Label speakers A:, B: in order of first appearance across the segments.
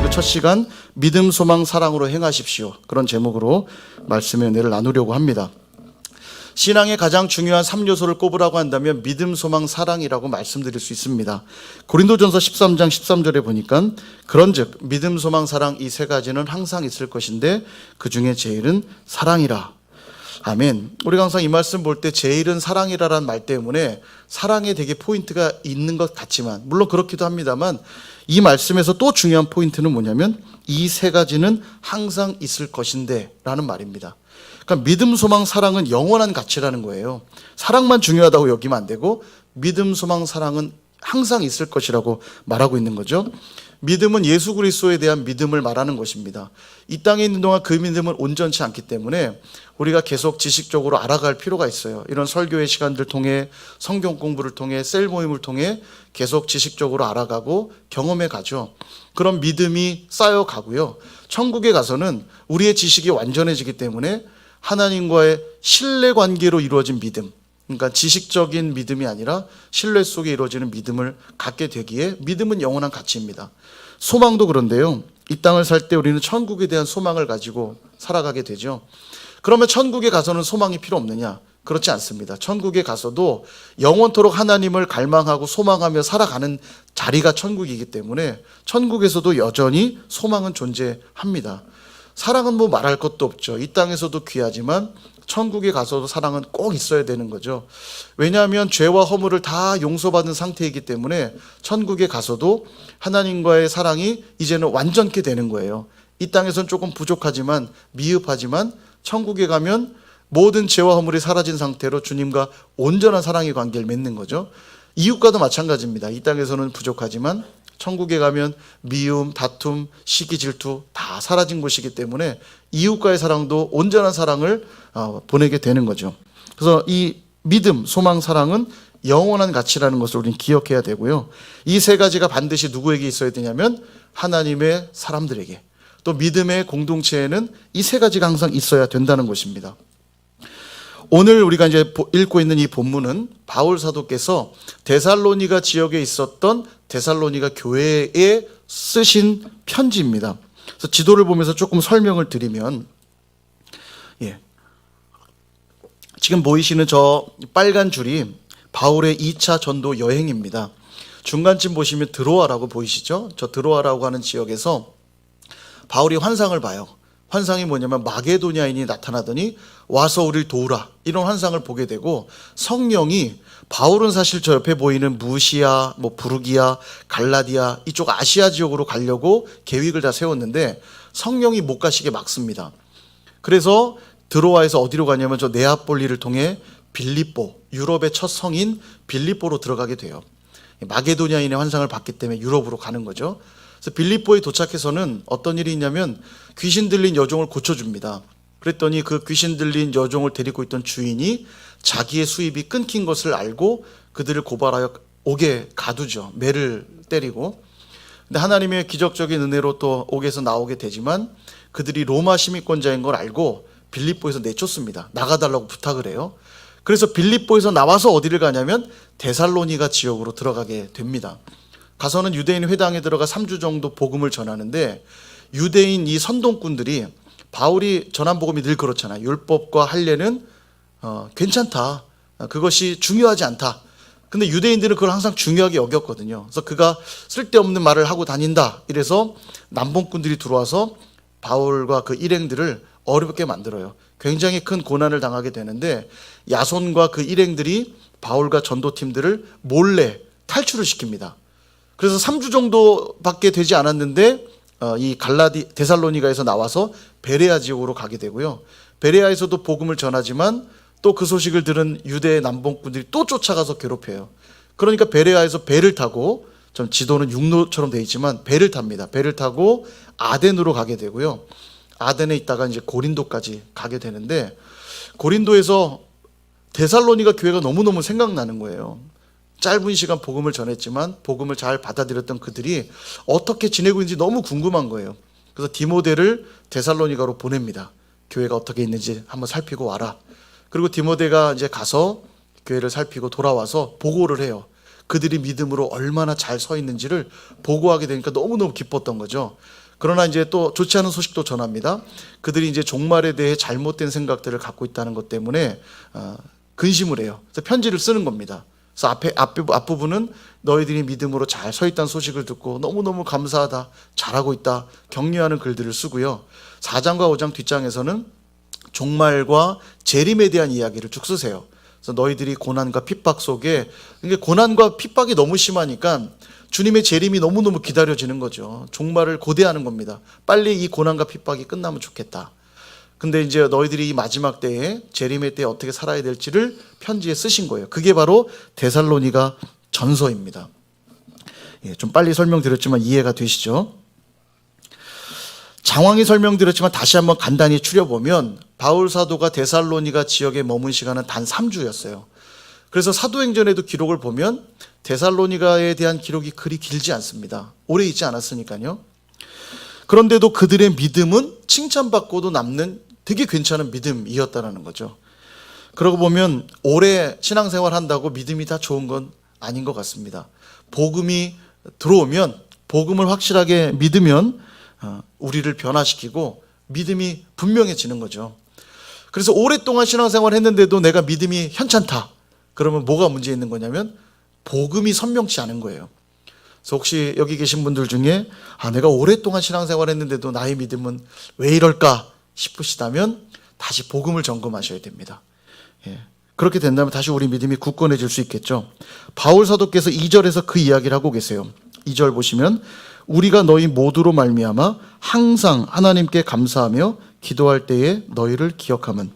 A: 그 첫 시간 믿음, 소망, 사랑으로 행하십시오. 그런 제목으로 말씀의 은혜를 나누려고 합니다. 신앙의 가장 중요한 3요소를 꼽으라고 한다면 믿음, 소망, 사랑이라고 말씀드릴 수 있습니다. 고린도전서 13장 13절에 보니까 그런즉 믿음, 소망, 사랑 이 세 가지는 항상 있을 것인데 그 중에 제일은 사랑이라. 아멘. 우리가 항상 이 말씀 볼 때 제일은 사랑이라는 말 때문에 사랑에 되게 포인트가 있는 것 같지만, 물론 그렇기도 합니다만, 이 말씀에서 또 중요한 포인트는 뭐냐면 이 세 가지는 항상 있을 것인데 라는 말입니다. 그러니까 믿음, 소망, 사랑은 영원한 가치라는 거예요. 사랑만 중요하다고 여기면 안 되고 믿음, 소망, 사랑은 항상 있을 것이라고 말하고 있는 거죠. 믿음은 예수 그리스도에 대한 믿음을 말하는 것입니다. 이 땅에 있는 동안 그 믿음은 온전치 않기 때문에 우리가 계속 지식적으로 알아갈 필요가 있어요. 이런 설교의 시간들 통해, 성경 공부를 통해, 셀 모임을 통해 계속 지식적으로 알아가고 경험해 가죠. 그런 믿음이 쌓여가고요. 천국에 가서는 우리의 지식이 완전해지기 때문에 하나님과의 신뢰 관계로 이루어진 믿음, 그러니까 지식적인 믿음이 아니라 신뢰 속에 이루어지는 믿음을 갖게 되기에 믿음은 영원한 가치입니다. 소망도 그런데요. 이 땅을 살 때 우리는 천국에 대한 소망을 가지고 살아가게 되죠. 그러면 천국에 가서는 소망이 필요 없느냐? 그렇지 않습니다. 천국에 가서도 영원토록 하나님을 갈망하고 소망하며 살아가는 자리가 천국이기 때문에 천국에서도 여전히 소망은 존재합니다. 사랑은 뭐 말할 것도 없죠. 이 땅에서도 귀하지만 천국에 가서도 사랑은 꼭 있어야 되는 거죠. 왜냐하면 죄와 허물을 다 용서받은 상태이기 때문에 천국에 가서도 하나님과의 사랑이 이제는 완전케 되는 거예요. 이 땅에서는 조금 부족하지만, 미흡하지만 천국에 가면 모든 죄와 허물이 사라진 상태로 주님과 온전한 사랑의 관계를 맺는 거죠. 이웃과도 마찬가지입니다. 이 땅에서는 부족하지만 천국에 가면 미움, 다툼, 시기, 질투 다 사라진 곳이기 때문에 이웃과의 사랑도 온전한 사랑을 보내게 되는 거죠. 그래서 이 믿음, 소망, 사랑은 영원한 가치라는 것을 우리는 기억해야 되고요. 이 세 가지가 반드시 누구에게 있어야 되냐면 하나님의 사람들에게, 또 믿음의 공동체에는 이 세 가지가 항상 있어야 된다는 것입니다. 오늘 우리가 이제 읽고 있는 이 본문은 바울 사도께서 데살로니가 지역에 있었던 데살로니가 교회에 쓰신 편지입니다. 그래서 지도를 보면서 조금 설명을 드리면, 지금 보이시는 저 빨간 줄이 바울의 2차 전도 여행입니다. 중간쯤 보시면 드로아라고 보이시죠? 저 드로아라고 하는 지역에서 바울이 환상을 봐요. 환상이 뭐냐면 마게도냐인이 나타나더니 와서 우리를 도우라, 이런 환상을 보게 되고, 성령이 바울은 사실 저 옆에 보이는 무시아, 부르기아, 갈라디아 이쪽 아시아 지역으로 가려고 계획을 다 세웠는데 성령이 못 가시게 막습니다. 그래서 드로아에서 어디로 가냐면 저 네아폴리를 통해 빌립보, 유럽의 첫 성인 빌립보로 들어가게 돼요. 마게도냐인의 환상을 봤기 때문에 유럽으로 가는 거죠. 그래서 빌립보에 도착해서는 어떤 일이 있냐면 귀신 들린 여종을 고쳐줍니다. 그랬더니 그 귀신 들린 여종을 데리고 있던 주인이 자기의 수입이 끊긴 것을 알고 그들을 고발하여 옥에 가두죠. 매를 때리고. 근데 하나님의 기적적인 은혜로 또 옥에서 나오게 되지만 그들이 로마 시민권자인 걸 알고 빌립보에서 내쫓습니다. 나가달라고 부탁을 해요. 그래서 빌립보에서 나와서 어디를 가냐면 데살로니가 지역으로 들어가게 됩니다. 가서는 유대인 회당에 들어가 3주 정도 복음을 전하는데, 유대인 이 선동꾼들이, 바울이 전한 복음이 늘 그렇잖아요. 율법과 할례는 괜찮다, 그것이 중요하지 않다. 근데 유대인들은 그걸 항상 중요하게 여겼거든요. 그래서 그가 쓸데없는 말을 하고 다닌다, 이래서 남봉꾼들이 들어와서 바울과 그 일행들을 어렵게 만들어요. 굉장히 큰 고난을 당하게 되는데 야손과 그 일행들이 바울과 전도팀들을 몰래 탈출을 시킵니다. 그래서 3주 정도밖에 되지 않았는데 이 데살로니가에서 나와서 베레아 지역으로 가게 되고요. 베레아에서도 복음을 전하지만 또 그 소식을 들은 유대 남봉꾼들이 또 쫓아가서 괴롭혀요. 그러니까 베레아에서 배를 타고, 좀 지도는 육로처럼 되어 있지만 배를 탑니다. 배를 타고 아덴으로 가게 되고요. 아덴에 있다가 이제 고린도까지 가게 되는데, 고린도에서 데살로니가 교회가 너무너무 생각나는 거예요. 짧은 시간 복음을 전했지만 복음을 잘 받아들였던 그들이 어떻게 지내고 있는지 너무 궁금한 거예요. 그래서 디모데를 데살로니가로 보냅니다. 교회가 어떻게 있는지 한번 살피고 와라. 그리고 디모데가 이제 가서 교회를 살피고 돌아와서 보고를 해요. 그들이 믿음으로 얼마나 잘 서 있는지를 보고하게 되니까 너무너무 기뻤던 거죠. 그러나 이제 또 좋지 않은 소식도 전합니다. 그들이 이제 종말에 대해 잘못된 생각들을 갖고 있다는 것 때문에 근심을 해요. 그래서 편지를 쓰는 겁니다. 그래서 앞부분은 너희들이 믿음으로 잘 서 있다는 소식을 듣고 너무너무 감사하다, 잘하고 있다, 격려하는 글들을 쓰고요. 4장과 5장 뒷장에서는 종말과 재림에 대한 이야기를 쭉 쓰세요. 그래서 너희들이 고난과 핍박 속에, 이게 고난과 핍박이 너무 심하니까 주님의 재림이 너무너무 기다려지는 거죠. 종말을 고대하는 겁니다. 빨리 이 고난과 핍박이 끝나면 좋겠다. 근데 이제 너희들이 이 마지막 때에, 재림의 때에 어떻게 살아야 될지를 편지에 쓰신 거예요. 그게 바로 데살로니가 전서입니다. 좀 빨리 설명드렸지만 이해가 되시죠? 장황히 설명드렸지만 다시 한번 간단히 추려보면 바울 사도가 데살로니가 지역에 머문 시간은 단 3주였어요. 그래서 사도행전에도 기록을 보면 데살로니가에 대한 기록이 그리 길지 않습니다. 오래 있지 않았으니까요. 그런데도 그들의 믿음은 칭찬받고도 남는 되게 괜찮은 믿음이었다는 거죠. 그러고 보면 오래 신앙생활 한다고 믿음이 다 좋은 건 아닌 것 같습니다. 복음이 들어오면, 복음을 확실하게 믿으면 우리를 변화시키고 믿음이 분명해지는 거죠. 그래서 오랫동안 신앙생활 했는데도 내가 믿음이 현찮다. 그러면 뭐가 문제 있는 거냐면 복음이 선명치 않은 거예요. 그래서 혹시 여기 계신 분들 중에 내가 오랫동안 신앙생활 했는데도 나의 믿음은 왜 이럴까 싶으시다면 다시 복음을 점검하셔야 됩니다. 그렇게 된다면 다시 우리 믿음이 굳건해질 수 있겠죠. 바울 사도께서 2절에서 그 이야기를 하고 계세요. 2절 보시면 우리가 너희 모두로 말미암아 항상 하나님께 감사하며 기도할 때에 너희를 기억함은.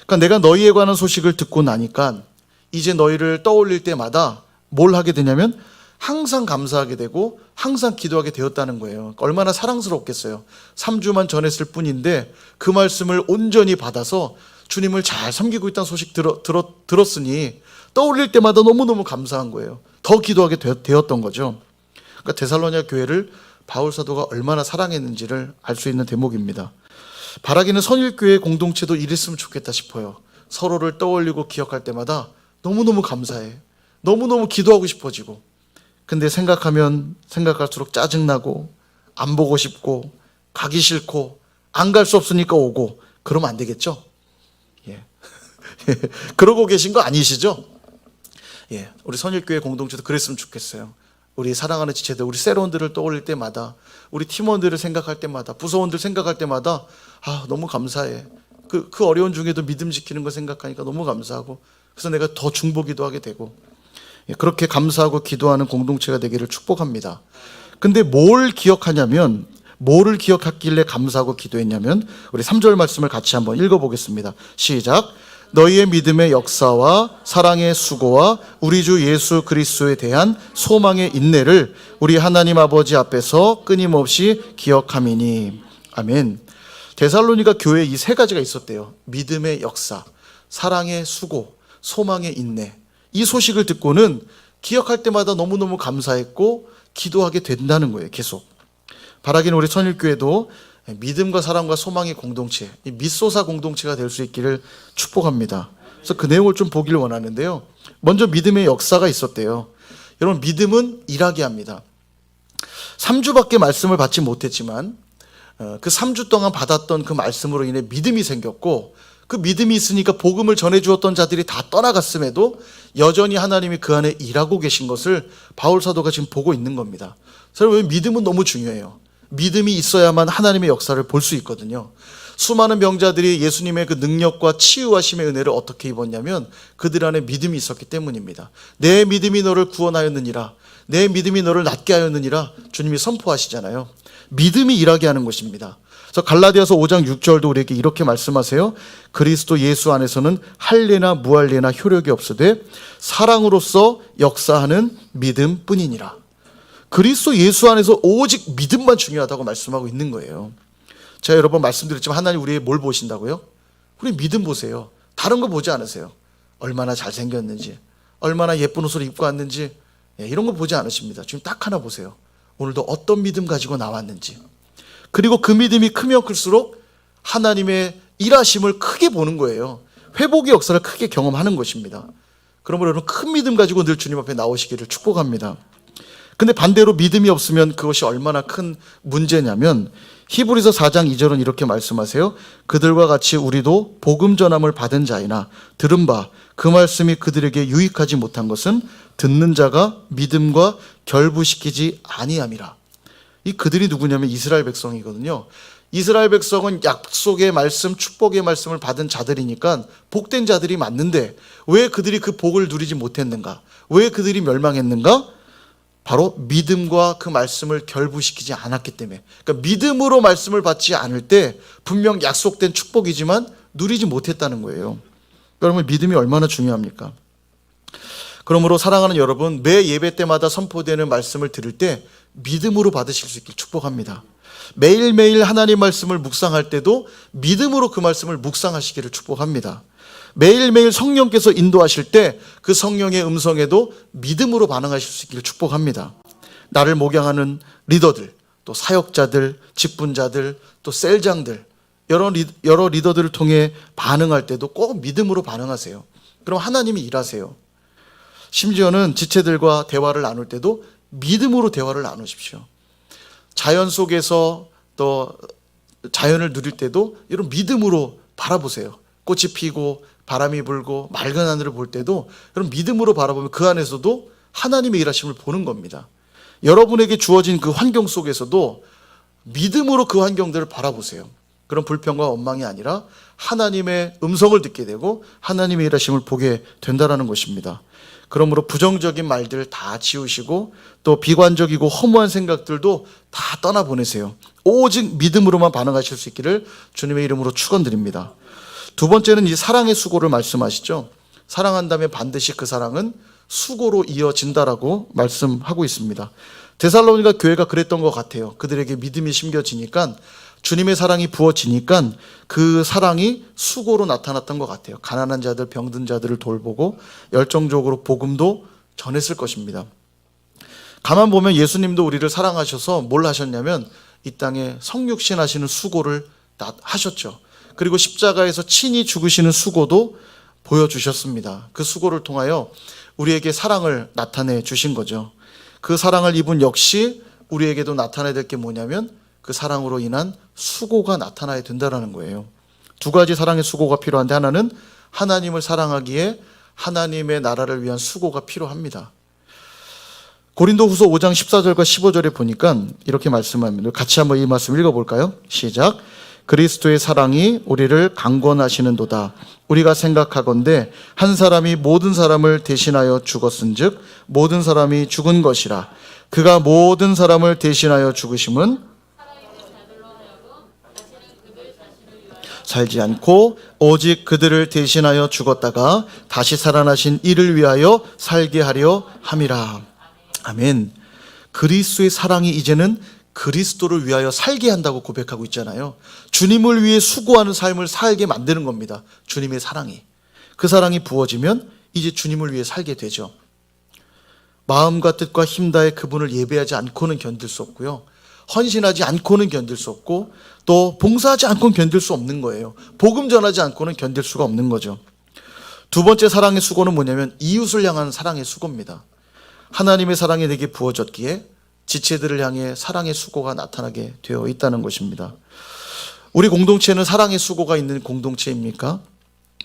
A: 그러니까 내가 너희에 관한 소식을 듣고 나니까 이제 너희를 떠올릴 때마다 뭘 하게 되냐면 항상 감사하게 되고 항상 기도하게 되었다는 거예요. 얼마나 사랑스럽겠어요. 3주만 전했을 뿐인데 그 말씀을 온전히 받아서 주님을 잘 섬기고 있다는 소식 들었으니 떠올릴 때마다 너무너무 감사한 거예요. 더 기도하게 되었던 거죠. 그러니까 데살로니가 교회를 바울 사도가 얼마나 사랑했는지를 알 수 있는 대목입니다. 바라기는 선일교회 공동체도 이랬으면 좋겠다 싶어요. 서로를 떠올리고 기억할 때마다 너무너무 감사해. 너무너무 기도하고 싶어지고. 근데 생각하면 생각할수록 짜증나고 안 보고 싶고 가기 싫고 안 갈 수 없으니까 오고 그러면 안 되겠죠? 그러고 계신 거 아니시죠? 우리 선일교회 공동체도 그랬으면 좋겠어요. 우리 사랑하는 지체들, 우리 세론들을 떠올릴 때마다, 우리 팀원들을 생각할 때마다, 부서원들 생각할 때마다 너무 감사해. 그 어려운 중에도 믿음 지키는 거 생각하니까 너무 감사하고, 그래서 내가 더 중보기도 하게 되고, 그렇게 감사하고 기도하는 공동체가 되기를 축복합니다. 근데 뭘 기억하냐면, 뭐를 기억했길래 감사하고 기도했냐면, 우리 3절 말씀을 같이 한번 읽어보겠습니다. 시작. 너희의 믿음의 역사와 사랑의 수고와 우리 주 예수 그리스도에 대한 소망의 인내를 우리 하나님 아버지 앞에서 끊임없이 기억함이니. 아멘. 데살로니가 교회에 이 세 가지가 있었대요. 믿음의 역사, 사랑의 수고, 소망의 인내. 이 소식을 듣고는 기억할 때마다 너무너무 감사했고 기도하게 된다는 거예요. 계속. 바라기는 우리 선일교회도 믿음과 사랑과 소망의 공동체, 이 미소사 공동체가 될 수 있기를 축복합니다. 그래서 그 내용을 좀 보기를 원하는데요. 먼저 믿음의 역사가 있었대요. 여러분, 믿음은 일하게 합니다. 3주밖에 말씀을 받지 못했지만 그 3주 동안 받았던 그 말씀으로 인해 믿음이 생겼고, 그 믿음이 있으니까 복음을 전해주었던 자들이 다 떠나갔음에도 여전히 하나님이 그 안에 일하고 계신 것을 바울 사도가 지금 보고 있는 겁니다. 여러분, 믿음은 너무 중요해요. 믿음이 있어야만 하나님의 역사를 볼 수 있거든요. 수많은 병자들이 예수님의 그 능력과 치유하심의 은혜를 어떻게 입었냐면 그들 안에 믿음이 있었기 때문입니다. 내 믿음이 너를 구원하였느니라, 내 믿음이 너를 낫게 하였느니라 주님이 선포하시잖아요. 믿음이 일하게 하는 것입니다. 그래서 갈라디아서 5장 6절도 우리에게 이렇게 말씀하세요. 그리스도 예수 안에서는 할례나 무할례나 효력이 없으되 사랑으로서 역사하는 믿음뿐이니라. 그리스도 예수 안에서 오직 믿음만 중요하다고 말씀하고 있는 거예요. 제가 여러 번 말씀드렸지만 하나님 우리의 뭘 보신다고요? 우리 믿음 보세요. 다른 거 보지 않으세요. 얼마나 잘생겼는지, 얼마나 예쁜 옷을 입고 왔는지, 이런 거 보지 않으십니다. 지금 딱 하나 보세요. 오늘도 어떤 믿음 가지고 나왔는지. 그리고 그 믿음이 크면 클수록 하나님의 일하심을 크게 보는 거예요. 회복의 역사를 크게 경험하는 것입니다. 그러므로 여러분, 큰 믿음 가지고 늘 주님 앞에 나오시기를 축복합니다. 근데 반대로 믿음이 없으면 그것이 얼마나 큰 문제냐면 히브리서 4장 2절은 이렇게 말씀하세요. 그들과 같이 우리도 복음 전함을 받은 자이나 들은 바 그 말씀이 그들에게 유익하지 못한 것은 듣는 자가 믿음과 결부시키지 아니함이라. 이 그들이 누구냐면 이스라엘 백성이거든요. 이스라엘 백성은 약속의 말씀, 축복의 말씀을 받은 자들이니까 복된 자들이 맞는데 왜 그들이 그 복을 누리지 못했는가? 왜 그들이 멸망했는가? 바로 믿음과 그 말씀을 결부시키지 않았기 때문에. 그러니까 믿음으로 말씀을 받지 않을 때 분명 약속된 축복이지만 누리지 못했다는 거예요. 여러분, 믿음이 얼마나 중요합니까? 그러므로 사랑하는 여러분, 매 예배 때마다 선포되는 말씀을 들을 때 믿음으로 받으실 수 있길 축복합니다. 매일매일 하나님 말씀을 묵상할 때도 믿음으로 그 말씀을 묵상하시기를 축복합니다. 매일매일 성령께서 인도하실 때 그 성령의 음성에도 믿음으로 반응하실 수 있기를 축복합니다. 나를 목양하는 리더들, 또 사역자들, 직분자들, 또 셀장들, 여러 리더들을 통해 반응할 때도 꼭 믿음으로 반응하세요. 그럼 하나님이 일하세요. 심지어는 지체들과 대화를 나눌 때도 믿음으로 대화를 나누십시오. 자연 속에서 또 자연을 누릴 때도 이런 믿음으로 바라보세요. 꽃이 피고 바람이 불고 맑은 하늘을 볼 때도 여러분 믿음으로 바라보면 그 안에서도 하나님의 일하심을 보는 겁니다. 여러분에게 주어진 그 환경 속에서도 믿음으로 그 환경들을 바라보세요. 그런 불평과 원망이 아니라 하나님의 음성을 듣게 되고 하나님의 일하심을 보게 된다는 것입니다. 그러므로 부정적인 말들 다 지우시고 또 비관적이고 허무한 생각들도 다 떠나보내세요. 오직 믿음으로만 반응하실 수 있기를 주님의 이름으로 축원드립니다. 두 번째는 이 사랑의 수고를 말씀하시죠. 사랑한다면 반드시 그 사랑은 수고로 이어진다라고 말씀하고 있습니다. 데살로니가 교회가 그랬던 것 같아요. 그들에게 믿음이 심겨지니까 주님의 사랑이 부어지니까 그 사랑이 수고로 나타났던 것 같아요. 가난한 자들, 병든 자들을 돌보고 열정적으로 복음도 전했을 것입니다. 가만 보면 예수님도 우리를 사랑하셔서 뭘 하셨냐면 이 땅에 성육신 하시는 수고를 하셨죠. 그리고 십자가에서 친히 죽으시는 수고도 보여주셨습니다. 그 수고를 통하여 우리에게 사랑을 나타내 주신 거죠. 그 사랑을 이분 역시 우리에게도 나타내야 될 게 뭐냐면 그 사랑으로 인한 수고가 나타나야 된다는 거예요. 두 가지 사랑의 수고가 필요한데 하나는 하나님을 사랑하기에 하나님의 나라를 위한 수고가 필요합니다. 고린도후서 5장 14절과 15절에 보니까 이렇게 말씀합니다. 같이 한번 이 말씀 읽어볼까요? 시작. 그리스도의 사랑이 우리를 강권하시는도다. 우리가 생각하건대 한 사람이 모든 사람을 대신하여 죽었은즉 모든 사람이 죽은 것이라. 그가 모든 사람을 대신하여 죽으심은 살지 않고 오직 그들을 대신하여 죽었다가 다시 살아나신 이를 위하여 살게 하려 함이라. 아멘. 그리스도의 사랑이 이제는 그리스도를 위하여 살게 한다고 고백하고 있잖아요. 주님을 위해 수고하는 삶을 살게 만드는 겁니다. 주님의 사랑이. 그 사랑이 부어지면 이제 주님을 위해 살게 되죠. 마음과 뜻과 힘 다해 그분을 예배하지 않고는 견딜 수 없고요. 헌신하지 않고는 견딜 수 없고 또 봉사하지 않고는 견딜 수 없는 거예요. 복음 전하지 않고는 견딜 수가 없는 거죠. 두 번째 사랑의 수고는 뭐냐면 이웃을 향한 사랑의 수고입니다. 하나님의 사랑이 내게 부어졌기에 지체들을 향해 사랑의 수고가 나타나게 되어 있다는 것입니다. 우리 공동체는 사랑의 수고가 있는 공동체입니까?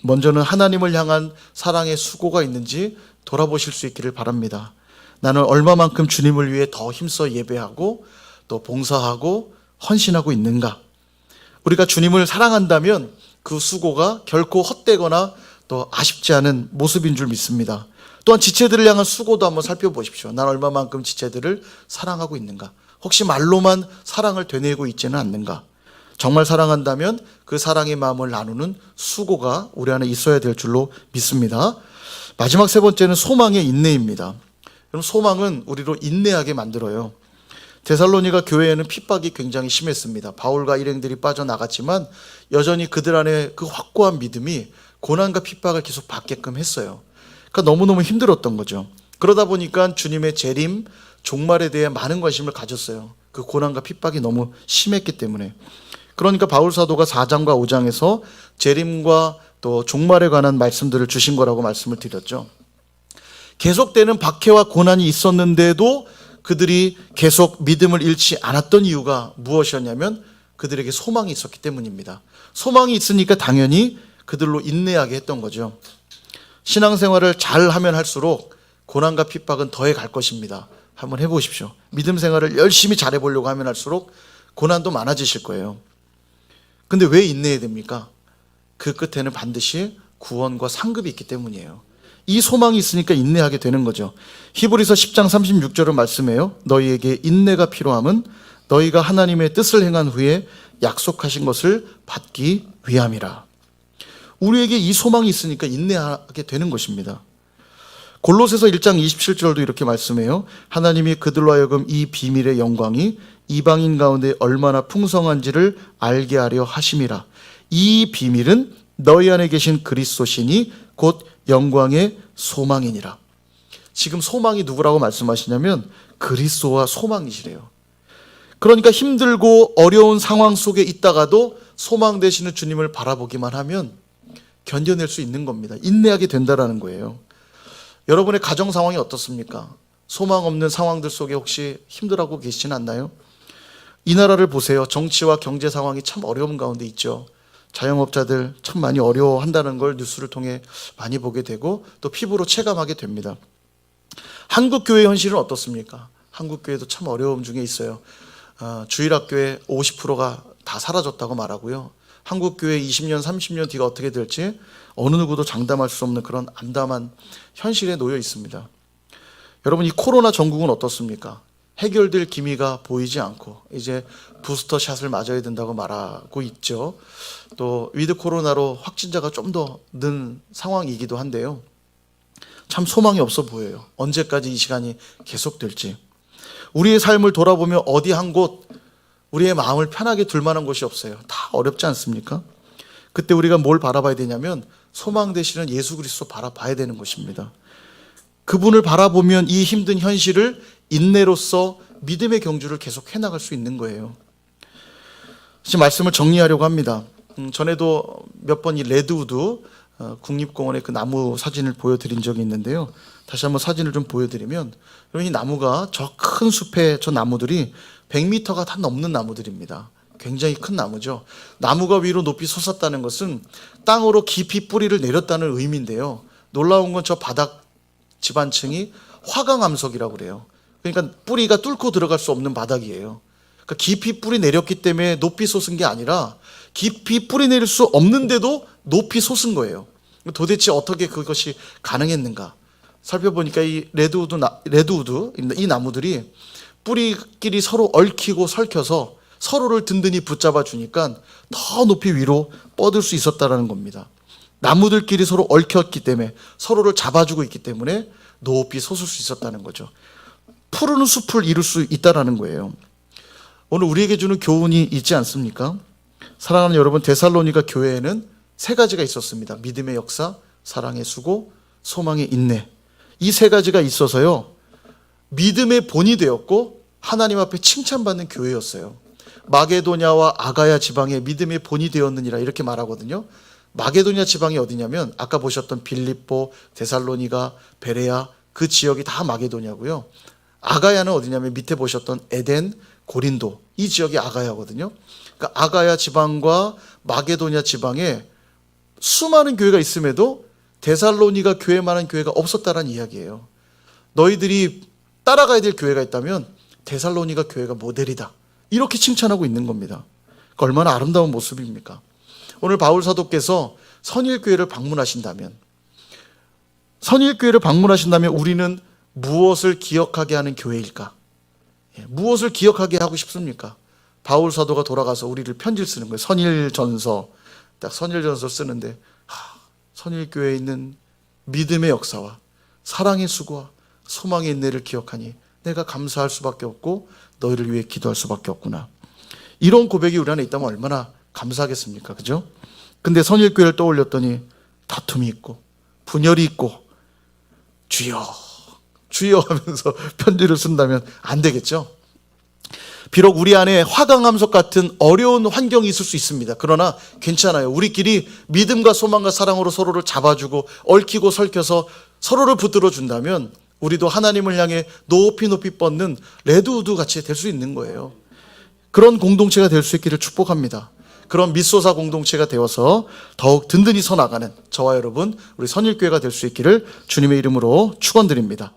A: 먼저는 하나님을 향한 사랑의 수고가 있는지 돌아보실 수 있기를 바랍니다. 나는 얼마만큼 주님을 위해 더 힘써 예배하고 또 봉사하고 헌신하고 있는가? 우리가 주님을 사랑한다면 그 수고가 결코 헛되거나 또 아쉽지 않은 모습인 줄 믿습니다. 또한 지체들을 향한 수고도 한번 살펴보십시오. 난 얼마만큼 지체들을 사랑하고 있는가? 혹시 말로만 사랑을 되뇌고 있지는 않는가? 정말 사랑한다면 그 사랑의 마음을 나누는 수고가 우리 안에 있어야 될 줄로 믿습니다. 마지막 세 번째는 소망의 인내입니다. 그럼 소망은 우리로 인내하게 만들어요. 데살로니가 교회에는 핍박이 굉장히 심했습니다. 바울과 일행들이 빠져나갔지만 여전히 그들 안에 그 확고한 믿음이 고난과 핍박을 계속 받게끔 했어요. 그러니까 너무너무 힘들었던 거죠. 그러다 보니까 주님의 재림, 종말에 대해 많은 관심을 가졌어요. 그 고난과 핍박이 너무 심했기 때문에. 그러니까 바울 사도가 4장과 5장에서 재림과 또 종말에 관한 말씀들을 주신 거라고 말씀을 드렸죠. 계속되는 박해와 고난이 있었는데도 그들이 계속 믿음을 잃지 않았던 이유가 무엇이었냐면 그들에게 소망이 있었기 때문입니다. 소망이 있으니까 당연히 그들로 인내하게 했던 거죠. 신앙생활을 잘하면 할수록 고난과 핍박은 더해 갈 것입니다. 한번 해보십시오. 믿음 생활을 열심히 잘해보려고 하면 할수록 고난도 많아지실 거예요. 근데 왜 인내해야 됩니까? 그 끝에는 반드시 구원과 상급이 있기 때문이에요. 이 소망이 있으니까 인내하게 되는 거죠. 히브리서 10장 36절은 말씀해요. 너희에게 인내가 필요함은 너희가 하나님의 뜻을 행한 후에 약속하신 것을 받기 위함이라. 우리에게 이 소망이 있으니까 인내하게 되는 것입니다. 골로새서 1장 27절도 이렇게 말씀해요. 하나님이 그들로 하여금 이 비밀의 영광이 이방인 가운데 얼마나 풍성한지를 알게 하려 하심이라. 이 비밀은 너희 안에 계신 그리스도시니 곧 영광의 소망이니라. 지금 소망이 누구라고 말씀하시냐면 그리스도와 소망이시래요. 그러니까 힘들고 어려운 상황 속에 있다가도 소망 되시는 주님을 바라보기만 하면 견뎌낼 수 있는 겁니다. 인내하게 된다라는 거예요. 여러분의 가정 상황이 어떻습니까? 소망 없는 상황들 속에 혹시 힘들어하고 계시진 않나요? 이 나라를 보세요. 정치와 경제 상황이 참 어려운 가운데 있죠. 자영업자들 참 많이 어려워한다는 걸 뉴스를 통해 많이 보게 되고 또 피부로 체감하게 됩니다. 한국교회 현실은 어떻습니까? 한국교회도 참 어려움 중에 있어요. 주일학교의 50%가 다 사라졌다고 말하고요. 한국교회 20년, 30년 뒤가 어떻게 될지 어느 누구도 장담할 수 없는 그런 암담한 현실에 놓여 있습니다. 여러분, 이 코로나 전국은 어떻습니까? 해결될 기미가 보이지 않고 이제 부스터샷을 맞아야 된다고 말하고 있죠. 또 위드 코로나로 확진자가 좀 더 는 상황이기도 한데요. 참 소망이 없어 보여요. 언제까지 이 시간이 계속될지. 우리의 삶을 돌아보며 어디 한 곳 우리의 마음을 편하게 둘 만한 곳이 없어요. 다 어렵지 않습니까? 그때 우리가 뭘 바라봐야 되냐면 소망 되시는 예수 그리스도 바라봐야 되는 것입니다. 그분을 바라보면 이 힘든 현실을 인내로서 믿음의 경주를 계속 해나갈 수 있는 거예요. 지금 말씀을 정리하려고 합니다. 전에도 몇 번 이 레드우드 국립공원의 그 나무 사진을 보여드린 적이 있는데요. 다시 한번 사진을 좀 보여드리면 이 나무가 저 큰 숲의 저 나무들이 100m가 다 넘는 나무들입니다. 굉장히 큰 나무죠. 나무가 위로 높이 솟았다는 것은 땅으로 깊이 뿌리를 내렸다는 의미인데요. 놀라운 건 저 바닥 지반층이 화강암석이라고 그래요. 그러니까 뿌리가 뚫고 들어갈 수 없는 바닥이에요. 그러니까 깊이 뿌리 내렸기 때문에 높이 솟은 게 아니라 깊이 뿌리 내릴 수 없는데도 높이 솟은 거예요. 도대체 어떻게 그것이 가능했는가? 살펴보니까 이 레드우드 이 나무들이 뿌리끼리 서로 얽히고 설켜서 서로를 든든히 붙잡아 주니까 더 높이 위로 뻗을 수 있었다라는 겁니다. 나무들끼리 서로 얽혔기 때문에 서로를 잡아주고 있기 때문에 높이 솟을 수 있었다는 거죠. 푸른 숲을 이룰 수 있다라는 거예요. 오늘 우리에게 주는 교훈이 있지 않습니까? 사랑하는 여러분, 데살로니가 교회에는 세 가지가 있었습니다. 믿음의 역사, 사랑의 수고, 소망의 인내. 이 세 가지가 있어서요, 믿음의 본이 되었고 하나님 앞에 칭찬받는 교회였어요. 마게도냐와 아가야 지방의 믿음의 본이 되었느니라 이렇게 말하거든요. 마게도냐 지방이 어디냐면 아까 보셨던 빌립보, 데살로니가, 베레아 그 지역이 다 마게도냐고요. 아가야는 어디냐면 밑에 보셨던 에덴, 고린도 이 지역이 아가야거든요. 그러니까 아가야 지방과 마게도냐 지방에 수많은 교회가 있음에도 데살로니가 교회만한 교회가 없었다라는 이야기예요. 너희들이 따라가야 될 교회가 있다면 데살로니가 교회가 모델이다. 이렇게 칭찬하고 있는 겁니다. 그러니까 얼마나 아름다운 모습입니까? 오늘 바울 사도께서 선일교회를 방문하신다면 우리는 무엇을 기억하게 하는 교회일까? 무엇을 기억하게 하고 싶습니까? 바울 사도가 돌아가서 우리를 편지를 쓰는 거예요. 선일전서. 딱 선일전서 쓰는데 선일교회에 있는 믿음의 역사와 사랑의 수고와 소망의 인내를 기억하니 내가 감사할 수밖에 없고 너희를 위해 기도할 수밖에 없구나. 이런 고백이 우리 안에 있다면 얼마나 감사하겠습니까? 그죠? 근데 선일교회를 떠올렸더니 다툼이 있고 분열이 있고 주여 하면서 편지를 쓴다면 안 되겠죠? 비록 우리 안에 화강암석 같은 어려운 환경이 있을 수 있습니다. 그러나 괜찮아요. 우리끼리 믿음과 소망과 사랑으로 서로를 잡아주고 얽히고 설켜서 서로를 붙들어 준다면 우리도 하나님을 향해 높이 높이 뻗는 레드우드 같이 될 수 있는 거예요. 그런 공동체가 될 수 있기를 축복합니다. 그런 mit소사 공동체가 되어서 더욱 든든히 서 나가는 저와 여러분, 우리 선일교회가 될 수 있기를 주님의 이름으로 축원드립니다.